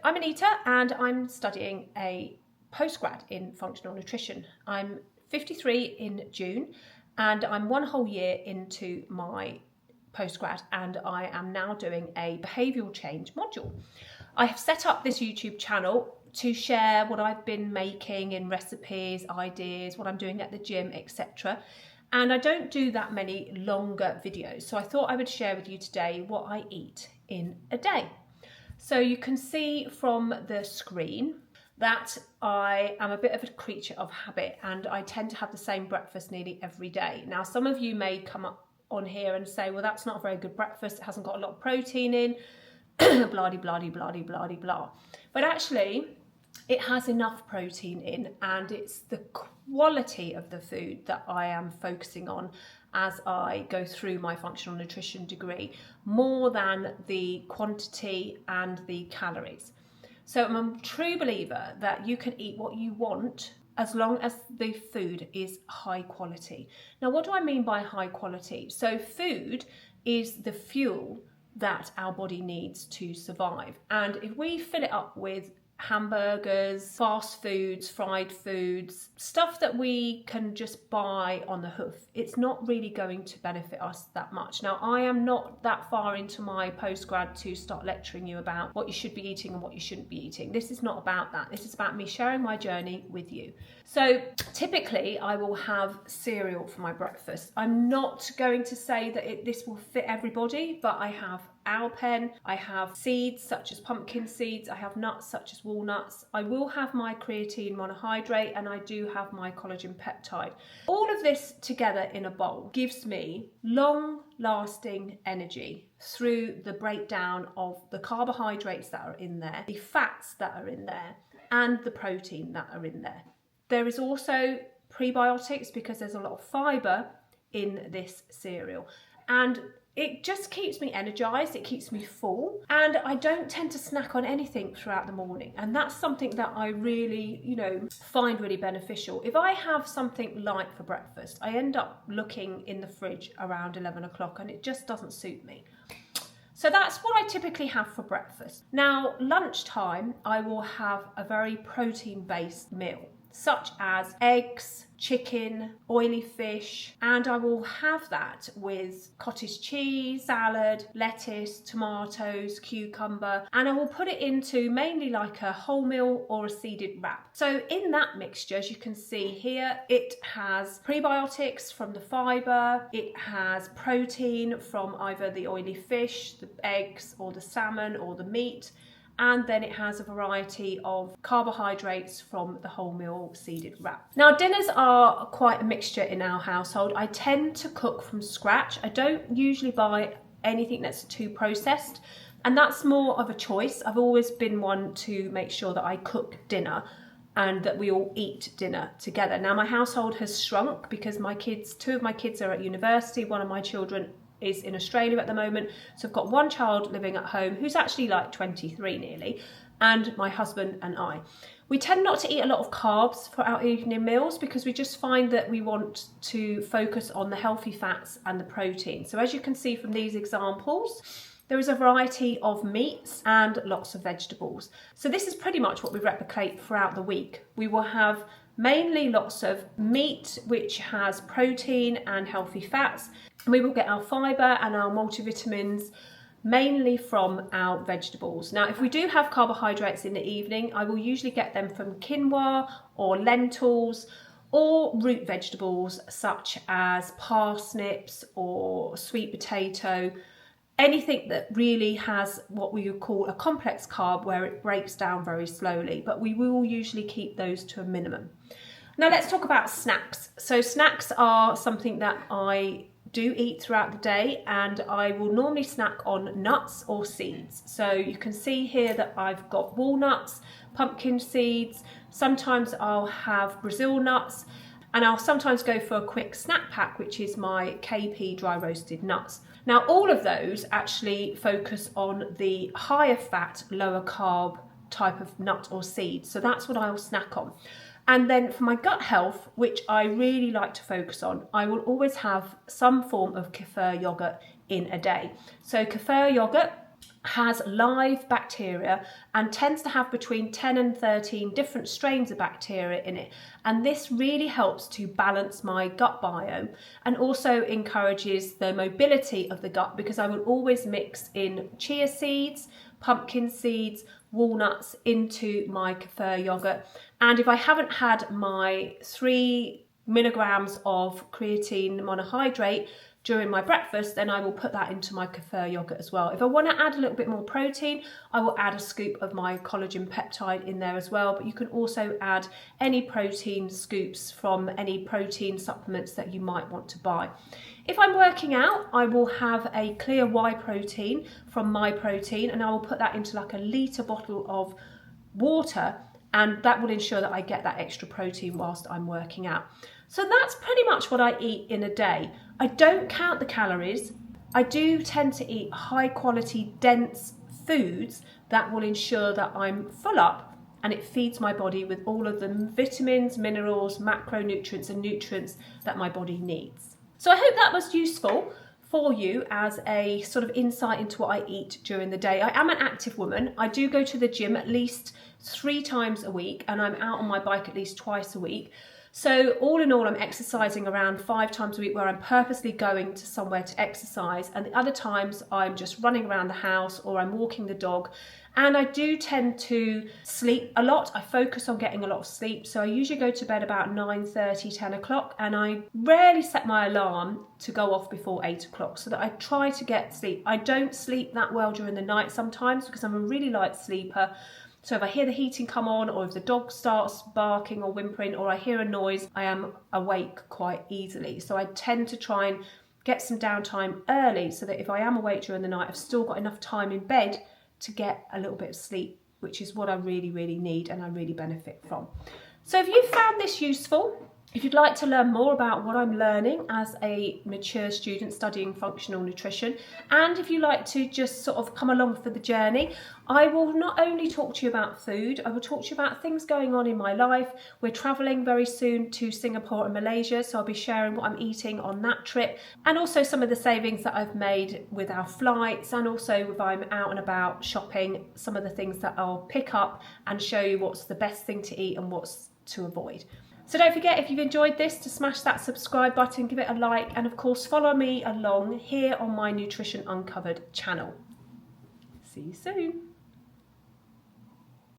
I'm Anita and I'm studying a postgrad in functional nutrition. I'm 53 in June and I'm one whole year into my postgrad and I am now doing a behavioural change module. I have set up this YouTube channel to share what I've been making in recipes, ideas, what I'm doing at the gym, etc. And I don't do that many longer videos, so I thought I would share with you today what I eat in a day. So you can see from the screen that I am a bit of a creature of habit and I tend to have the same breakfast nearly every day. Now, some of you may come up on here and say, well, that's not a very good breakfast. It hasn't got a lot of protein in, blah, de, blah, de, blah, de, blah, de, blah. But actually, it has enough protein in, and it's the quality of the food that I am focusing on as I go through my functional nutrition degree, more than the quantity and the calories. So I'm a true believer that you can eat what you want as long as the food is high quality. Now, what do I mean by high quality? So food is the fuel that our body needs to survive. And if we fill it up with hamburgers, fast foods, fried foods, stuff that we can just buy on the hoof, it's not really going to benefit us that much. Now, I am not that far into my postgrad to start lecturing you about what you should be eating and what you shouldn't be eating. This is not about that. This is about me sharing my journey with you. So typically I will have cereal for my breakfast. I'm not going to say that this will fit everybody, but I have Alpen, I have seeds such as pumpkin seeds, I have nuts such as walnuts, I will have my creatine monohydrate, and I do have my collagen peptide. All of this together in a bowl gives me long lasting energy through the breakdown of the carbohydrates that are in there, the fats that are in there, and the protein that are in there. There is also prebiotics because there's a lot of fibre in this cereal, and it just keeps me energized, it keeps me full, and I don't tend to snack on anything throughout the morning. And that's something that I really, find really beneficial. If I have something light for breakfast, I end up looking in the fridge around 11 o'clock and it just doesn't suit me. So that's what I typically have for breakfast. Now, lunchtime, I will have a very protein-based meal, such as eggs, chicken, oily fish, and I will have that with cottage cheese, salad, lettuce, tomatoes, cucumber, and I will put it into mainly like a wholemeal or a seeded wrap. So in that mixture, as you can see here, it has prebiotics from the fibre, it has protein from either the oily fish, the eggs, or the salmon, or the meat, and then it has a variety of carbohydrates from the wholemeal seeded wrap. Now, dinners are quite a mixture in our household. I tend to cook from scratch. I don't usually buy anything that's too processed, and that's more of a choice. I've always been one to make sure that I cook dinner and that we all eat dinner together. Now, my household has shrunk because two of my kids are at university, one of my children is in Australia at the moment. So I've got one child living at home who's actually like 23 nearly, and my husband and I. We tend not to eat a lot of carbs for our evening meals because we just find that we want to focus on the healthy fats and the protein. So as you can see from these examples, there is a variety of meats and lots of vegetables. So this is pretty much what we replicate throughout the week. We will have mainly lots of meat, which has protein and healthy fats. We will get our fibre and our multivitamins mainly from our vegetables. Now, if we do have carbohydrates in the evening, I will usually get them from quinoa or lentils or root vegetables such as parsnips or sweet potato, anything that really has what we would call a complex carb where it breaks down very slowly, but we will usually keep those to a minimum. Now let's talk about snacks. So snacks are something that I do eat throughout the day, and I will normally snack on nuts or seeds. So you can see here that I've got walnuts, pumpkin seeds, sometimes I'll have Brazil nuts, and I'll sometimes go for a quick snack pack, which is my KP dry roasted nuts. Now, all of those actually focus on the higher fat, lower carb type of nut or seed. So that's what I'll snack on. And then for my gut health, which I really like to focus on, I will always have some form of kefir yogurt in a day. So kefir yogurt has live bacteria and tends to have between 10 and 13 different strains of bacteria in it. And this really helps to balance my gut biome and also encourages the mobility of the gut, because I will always mix in chia seeds, pumpkin seeds, walnuts into my kefir yogurt. And if I haven't had my 3 milligrams of creatine monohydrate during my breakfast, then I will put that into my kefir yogurt as well. If I want to add a little bit more protein, I will add a scoop of my collagen peptide in there as well. But you can also add any protein scoops from any protein supplements that you might want to buy. If I'm working out, I will have a clear whey protein from My Protein, and I will put that into like a litre bottle of water, and that will ensure that I get that extra protein whilst I'm working out. So that's pretty much what I eat in a day. I don't count the calories. I do tend to eat high quality, dense foods that will ensure that I'm full up and it feeds my body with all of the vitamins, minerals, macronutrients and nutrients that my body needs. So I hope that was useful for you as a sort of insight into what I eat during the day. I am an active woman. I do go to the gym at least 3 times a week, and I'm out on my bike at least twice a week. So all in all, I'm exercising around 5 times a week, where I'm purposely going to somewhere to exercise, and the other times I'm just running around the house or I'm walking the dog. And I do tend to sleep a lot. I focus on getting a lot of sleep. So I usually go to bed about 9:30, 10 o'clock, and I rarely set my alarm to go off before 8 o'clock, so that I try to get sleep. I don't sleep that well during the night sometimes because I'm a really light sleeper. So if I hear the heating come on, or if the dog starts barking or whimpering, or I hear a noise, I am awake quite easily. So I tend to try and get some downtime early, so that if I am awake during the night, I've still got enough time in bed to get a little bit of sleep, which is what I really, really need and I really benefit from. So if you found this useful, if you'd like to learn more about what I'm learning as a mature student studying functional nutrition, and if you like to just sort of come along for the journey, I will not only talk to you about food, I will talk to you about things going on in my life. We're traveling very soon to Singapore and Malaysia, so I'll be sharing what I'm eating on that trip, and also some of the savings that I've made with our flights, and also if I'm out and about shopping, some of the things that I'll pick up and show you what's the best thing to eat and what's to avoid. So don't forget, if you've enjoyed this, to smash that subscribe button, give it a like, and of course follow me along here on my Nutrition Uncovered channel. See you soon.